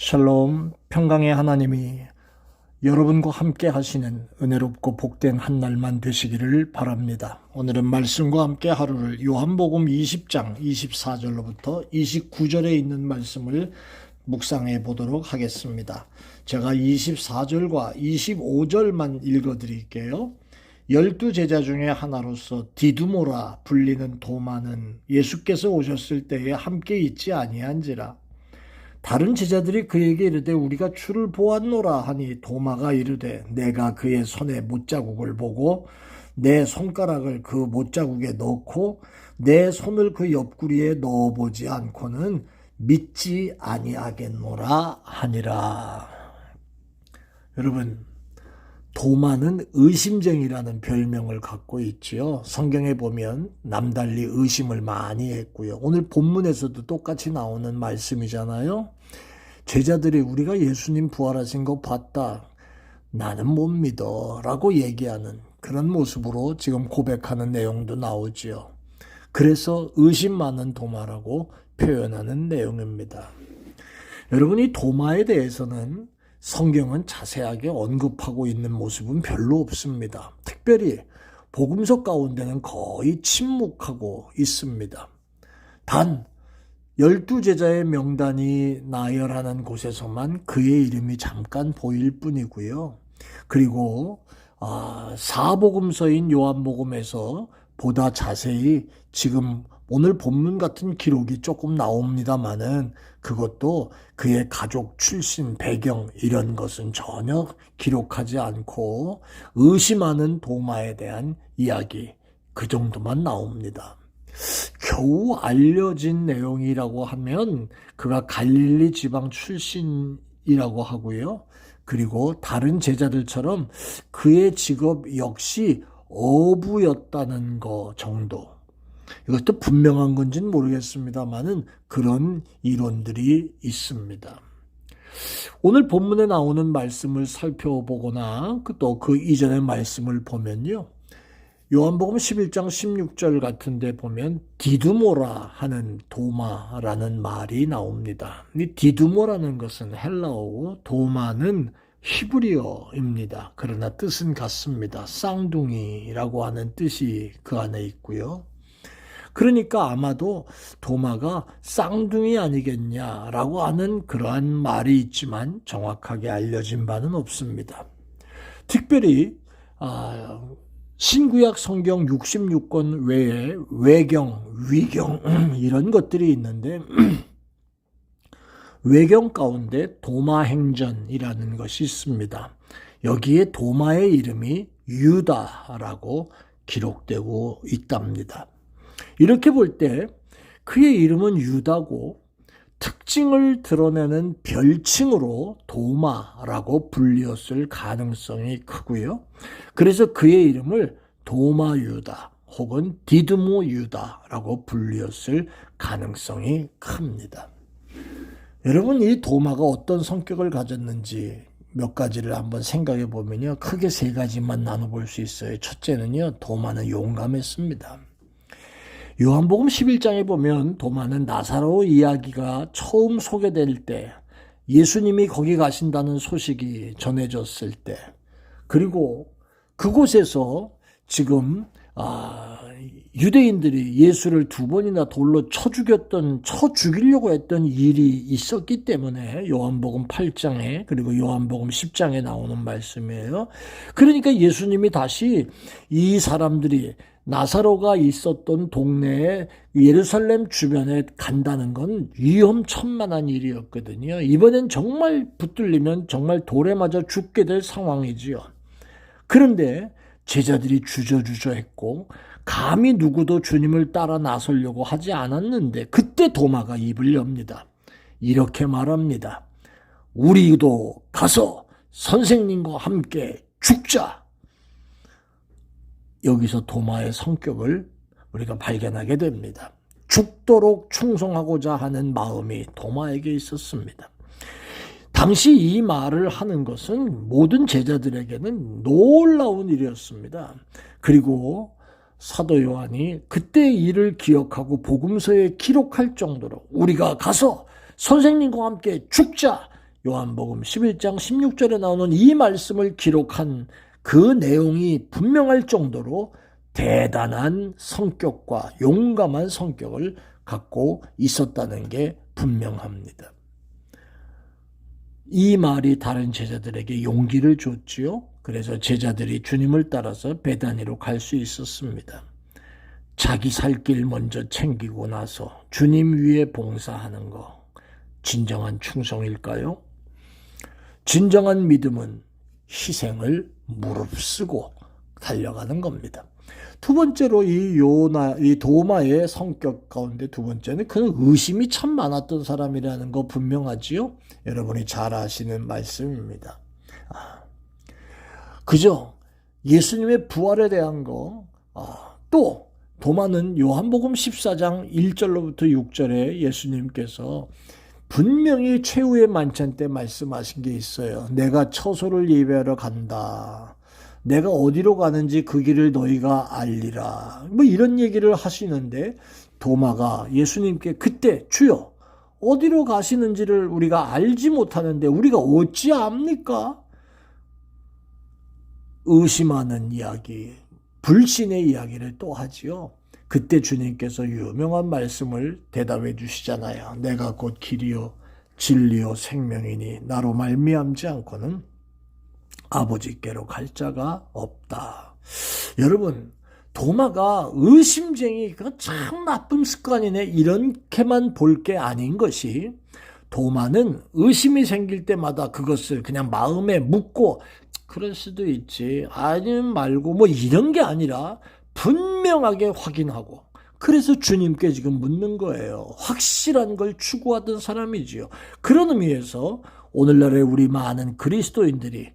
샬롬, 평강의 하나님이 여러분과 함께 하시는 은혜롭고 복된 한 날만 되시기를 바랍니다. 오늘은 말씀과 함께 하루를 요한복음 20장 24절로부터 29절에 있는 말씀을 묵상해 보도록 하겠습니다. 제가 24절과 25절만 읽어드릴게요. 12제자 중에 하나로서 디두모라 불리는 도마는 예수께서 오셨을 때에 함께 있지 아니한지라. 다른 제자들이 그에게 이르되 우리가 주를 보았노라 하니 도마가 이르되 내가 그의 손에 못자국을 보고 내 손가락을 그 못자국에 넣고 내 손을 그 옆구리에 넣어보지 않고는 믿지 아니하겠노라 하니라. 여러분, 도마는 의심쟁이라는 별명을 갖고 있지요. 성경에 보면 남달리 의심을 많이 했고요. 오늘 본문에서도 똑같이 나오는 말씀이잖아요. 제자들이 우리가 예수님 부활하신 거 봤다. 나는 못 믿어 라고 얘기하는 그런 모습으로 지금 고백하는 내용도 나오지요. 그래서 의심 많은 도마라고 표현하는 내용입니다. 여러분, 이 도마에 대해서는 성경은 자세하게 언급하고 있는 모습은 별로 없습니다. 특별히 복음서 가운데는 거의 침묵하고 있습니다. 단 12제자의 명단이 나열하는 곳에서만 그의 이름이 잠깐 보일 뿐이고요. 그리고 사복음서인 요한복음에서 보다 자세히 지금 오늘 본문 같은 기록이 조금 나옵니다마는 그것도 그의 가족 출신 배경 이런 것은 전혀 기록하지 않고 의심하는 도마에 대한 이야기 그 정도만 나옵니다. 겨우 알려진 내용이라고 하면 그가 갈릴리 지방 출신이라고 하고요. 그리고 다른 제자들처럼 그의 직업 역시 어부였다는 거 정도. 이것도 분명한 건지는 모르겠습니다만은 그런 이론들이 있습니다. 오늘 본문에 나오는 말씀을 살펴보거나 또 그 이전의 말씀을 보면요. 요한복음 11장 16절 같은 데 보면 디두모라 하는 도마라는 말이 나옵니다. 이 디두모라는 것은 헬라어고 도마는 히브리어입니다. 그러나 뜻은 같습니다. 쌍둥이라고 하는 뜻이 그 안에 있고요. 그러니까 아마도 도마가 쌍둥이 아니겠냐라고 하는 그러한 말이 있지만 정확하게 알려진 바는 없습니다. 특별히 신구약 성경 66권 외에 외경, 위경 이런 것들이 있는데 외경 가운데 도마행전이라는 것이 있습니다. 여기에 도마의 이름이 유다라고 기록되고 있답니다. 이렇게 볼 때 그의 이름은 유다고 특징을 드러내는 별칭으로 도마라고 불리었을 가능성이 크고요. 그래서 그의 이름을 도마 유다 혹은 디드모 유다라고 불리었을 가능성이 큽니다. 여러분, 이 도마가 어떤 성격을 가졌는지 몇 가지를 한번 생각해 보면요. 크게 세 가지만 나눠볼 수 있어요. 첫째는요. 도마는 용감했습니다. 요한복음 11장에 보면 도마는 나사로 이야기가 처음 소개될 때 예수님이 거기 가신다는 소식이 전해졌을 때 그리고 그곳에서 지금 유대인들이 예수를 두 번이나 돌로 쳐 죽이려고 했던 일이 있었기 때문에 요한복음 8장에 그리고 요한복음 10장에 나오는 말씀이에요. 그러니까 예수님이 다시 이 사람들이 나사로가 있었던 동네에 예루살렘 주변에 간다는 건 위험천만한 일이었거든요. 이번엔 정말 붙들리면 정말 돌에 맞아 죽게 될 상황이지요. 그런데 제자들이 주저주저했고 감히 누구도 주님을 따라 나서려고 하지 않았는데 그때 도마가 입을 엽니다. 이렇게 말합니다. 우리도 가서 선생님과 함께 죽자. 여기서 도마의 성격을 우리가 발견하게 됩니다. 죽도록 충성하고자 하는 마음이 도마에게 있었습니다. 당시 이 말을 하는 것은 모든 제자들에게는 놀라운 일이었습니다. 그리고 사도 요한이 그때의 일을 기억하고 복음서에 기록할 정도로 우리가 가서 선생님과 함께 죽자 요한복음 11장 16절에 나오는 이 말씀을 기록한 그 내용이 분명할 정도로 대단한 성격과 용감한 성격을 갖고 있었다는 게 분명합니다. 이 말이 다른 제자들에게 용기를 줬지요. 그래서 제자들이 주님을 따라서 베다니로 갈 수 있었습니다. 자기 살 길 먼저 챙기고 나서 주님 위에 봉사하는 거 진정한 충성일까요? 진정한 믿음은 희생을 무릅쓰고 달려가는 겁니다. 두 번째로 이 도마의 성격 가운데 두 번째는 그는 의심이 참 많았던 사람이라는 거 분명하지요? 여러분이 잘 아시는 말씀입니다. 그죠? 예수님의 부활에 대한 거, 또 도마는 요한복음 14장 1절로부터 6절에 예수님께서 분명히 최후의 만찬 때 말씀하신 게 있어요. 내가 처소를 예배하러 간다. 내가 어디로 가는지 그 길을 너희가 알리라. 뭐 이런 얘기를 하시는데 도마가 예수님께 그때 주여 어디로 가시는지를 우리가 알지 못하는데 우리가 어찌 압니까? 의심하는 이야기, 불신의 이야기를 또 하지요. 그때 주님께서 유명한 말씀을 대답해 주시잖아요. 내가 곧 길이요 진리요 생명이니 나로 말미암지 않고는 아버지께로 갈 자가 없다. 여러분, 도마가 의심쟁이가 참 나쁜 습관이네 이렇게만 볼 게 아닌 것이, 도마는 의심이 생길 때마다 그것을 그냥 마음에 묻고 그럴 수도 있지 아니면 말고 뭐 이런 게 아니라 분명하게 확인하고, 그래서 주님께 지금 묻는 거예요. 확실한 걸 추구하던 사람이지요. 그런 의미에서 오늘날의 우리 많은 그리스도인들이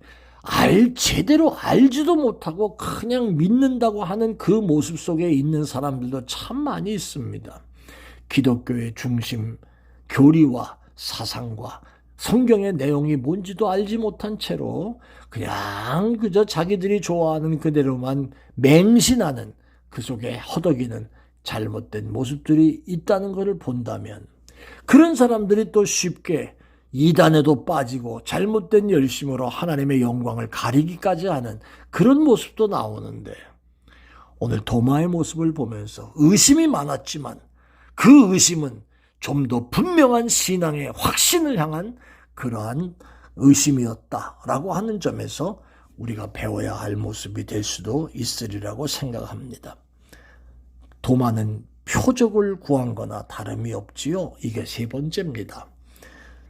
제대로 알지도 못하고 그냥 믿는다고 하는 그 모습 속에 있는 사람들도 참 많이 있습니다. 기독교의 중심, 교리와 사상과 성경의 내용이 뭔지도 알지 못한 채로 그냥 그저 자기들이 좋아하는 그대로만 맹신하는, 그 속에 허덕이는 잘못된 모습들이 있다는 것을 본다면, 그런 사람들이 또 쉽게 이단에도 빠지고 잘못된 열심으로 하나님의 영광을 가리기까지 하는 그런 모습도 나오는데, 오늘 도마의 모습을 보면서 의심이 많았지만 그 의심은 좀 더 분명한 신앙의 확신을 향한 그러한 의심이었다라고 하는 점에서 우리가 배워야 할 모습이 될 수도 있으리라고 생각합니다. 도마는 표적을 구한 거나 다름이 없지요. 이게 세 번째입니다.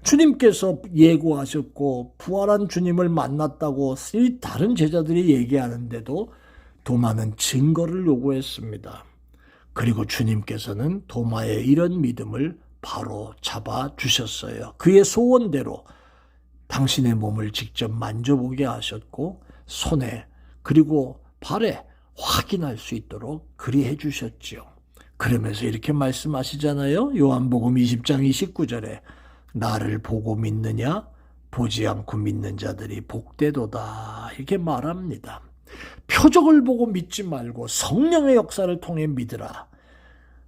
주님께서 예고하셨고 부활한 주님을 만났다고 이 다른 제자들이 얘기하는데도 도마는 증거를 요구했습니다. 그리고 주님께서는 도마의 이런 믿음을 바로 잡아주셨어요. 그의 소원대로 당신의 몸을 직접 만져보게 하셨고 손에 그리고 발에 확인할 수 있도록 그리해 주셨지요. 그러면서 이렇게 말씀하시잖아요. 요한복음 20장 29절에 나를 보고 믿느냐? 보지 않고 믿는 자들이 복되도다. 이렇게 말합니다. 표적을 보고 믿지 말고 성령의 역사를 통해 믿으라.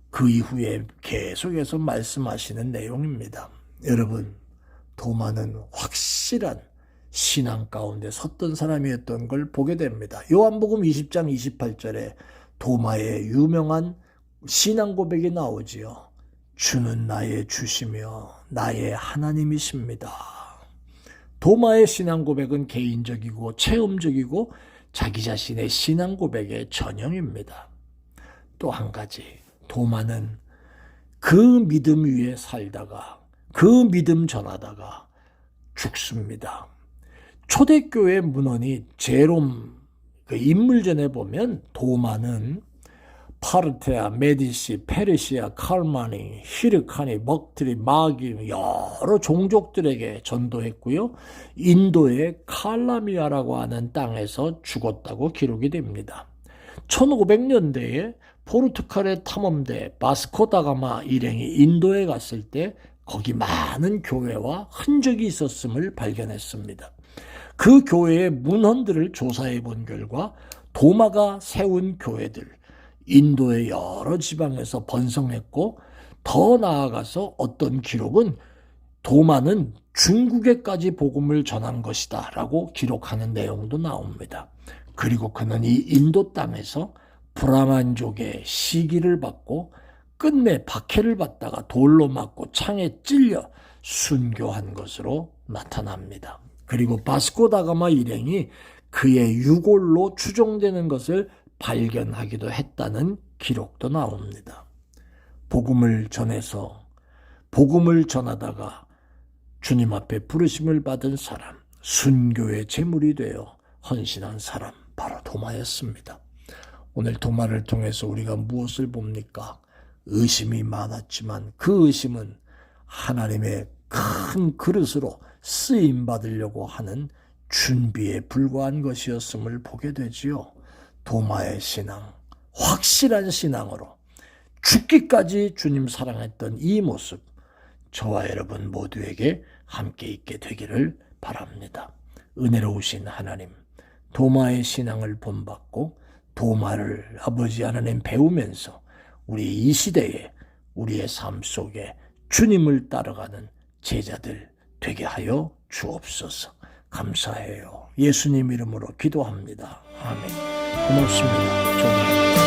그 이후에 계속해서 말씀하시는 내용입니다. 여러분, 도마는 확실한 신앙 가운데 섰던 사람이었던 걸 보게 됩니다. 요한복음 20장 28절에 도마의 유명한 신앙 고백이 나오지요. 주는 나의 주시며 나의 하나님이십니다. 도마의 신앙 고백은 개인적이고 체험적이고 자기 자신의 신앙 고백의 전형입니다. 또 한 가지, 도마는 그 믿음 위에 살다가 그 믿음 전하다가 죽습니다. 초대교회 문헌이 제롬 그 인물전에 보면 도마는 파르테아, 메디시, 페르시아, 칼마니, 히르카니, 먹트리, 마기 여러 종족들에게 전도했고요. 인도의 칼라미아라고 하는 땅에서 죽었다고 기록이 됩니다. 1500년대에 포르투갈의 탐험대 바스코다가마 일행이 인도에 갔을 때 거기 많은 교회와 흔적이 있었음을 발견했습니다. 그 교회의 문헌들을 조사해 본 결과 도마가 세운 교회들, 인도의 여러 지방에서 번성했고, 더 나아가서 어떤 기록은 도마는 중국에까지 복음을 전한 것이다 라고 기록하는 내용도 나옵니다. 그리고 그는 이 인도 땅에서 브라만족의 시기를 받고 끝내 박해를 받다가 돌로 맞고 창에 찔려 순교한 것으로 나타납니다. 그리고 바스코다가마 일행이 그의 유골로 추정되는 것을 발견하기도 했다는 기록도 나옵니다. 복음을 전하다가 주님 앞에 부르심을 받은 사람, 순교의 제물이 되어 헌신한 사람, 바로 도마였습니다. 오늘 도마를 통해서 우리가 무엇을 봅니까? 의심이 많았지만 그 의심은 하나님의 큰 그릇으로 쓰임받으려고 하는 준비에 불과한 것이었음을 보게 되지요. 도마의 신앙, 확실한 신앙으로 죽기까지 주님 사랑했던 이 모습, 저와 여러분 모두에게 함께 있게 되기를 바랍니다. 은혜로우신 하나님, 도마의 신앙을 본받고 도마를 아버지 하나님 배우면서 우리 이 시대에 우리의 삶 속에 주님을 따라가는 제자들 되게 하여 주옵소서. 감사해요. 예수님 이름으로 기도합니다. 아멘. 고맙습니다.